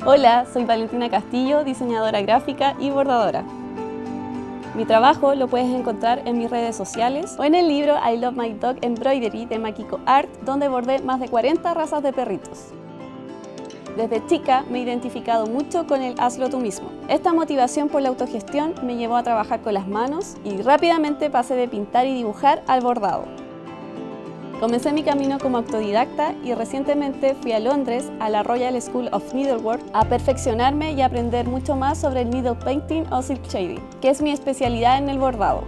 Hola, soy Valentina Castillo, diseñadora gráfica y bordadora. Mi trabajo lo puedes encontrar en mis redes sociales o en el libro I Love My Dog Embroidery de Makiko Art, donde bordé más de 40 razas de perritos. Desde chica me he identificado mucho con el hazlo tú mismo. Esta motivación por la autogestión me llevó a trabajar con las manos y rápidamente pasé de pintar y dibujar al bordado. Comencé mi camino como autodidacta y recientemente fui a Londres, a la Royal School of Needlework, a perfeccionarme y aprender mucho más sobre el needle painting o silk shading, que es mi especialidad en el bordado.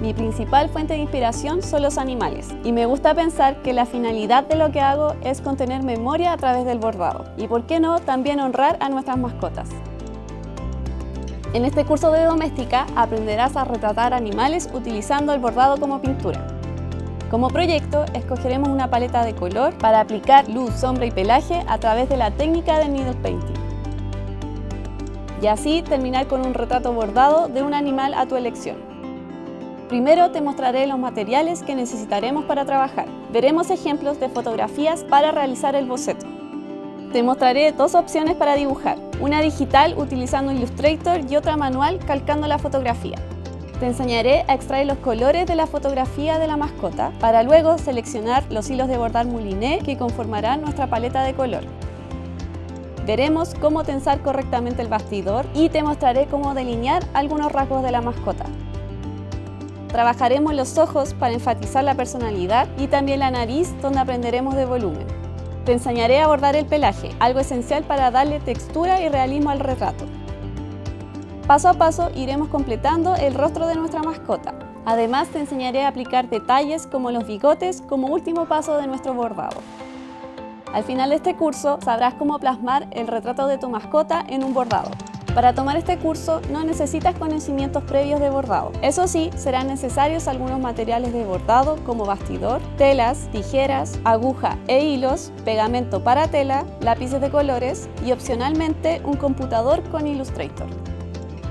Mi principal fuente de inspiración son los animales y me gusta pensar que la finalidad de lo que hago es contener memoria a través del bordado y, por qué no, también honrar a nuestras mascotas. En este curso de doméstica aprenderás a retratar animales utilizando el bordado como pintura. Como proyecto, escogeremos una paleta de color para aplicar luz, sombra y pelaje a través de la técnica de needle painting. Y así terminar con un retrato bordado de un animal a tu elección. Primero te mostraré los materiales que necesitaremos para trabajar. Veremos ejemplos de fotografías para realizar el boceto. Te mostraré dos opciones para dibujar, una digital utilizando Illustrator y otra manual calcando la fotografía. Te enseñaré a extraer los colores de la fotografía de la mascota para luego seleccionar los hilos de bordar mouliné que conformarán nuestra paleta de color. Veremos cómo tensar correctamente el bastidor y te mostraré cómo delinear algunos rasgos de la mascota. Trabajaremos los ojos para enfatizar la personalidad y también la nariz, donde aprenderemos de volumen. Te enseñaré a bordar el pelaje, algo esencial para darle textura y realismo al retrato. Paso a paso iremos completando el rostro de nuestra mascota. Además te enseñaré a aplicar detalles como los bigotes como último paso de nuestro bordado. Al final de este curso sabrás cómo plasmar el retrato de tu mascota en un bordado. Para tomar este curso no necesitas conocimientos previos de bordado. Eso sí, serán necesarios algunos materiales de bordado como bastidor, telas, tijeras, aguja e hilos, pegamento para tela, lápices de colores y opcionalmente un computador con Illustrator.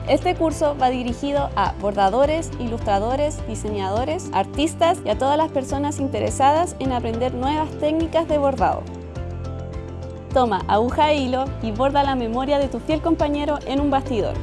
Este curso va dirigido a bordadores, ilustradores, diseñadores, artistas y a todas las personas interesadas en aprender nuevas técnicas de bordado. Toma aguja e hilo y borda la memoria de tu fiel compañero en un bastidor.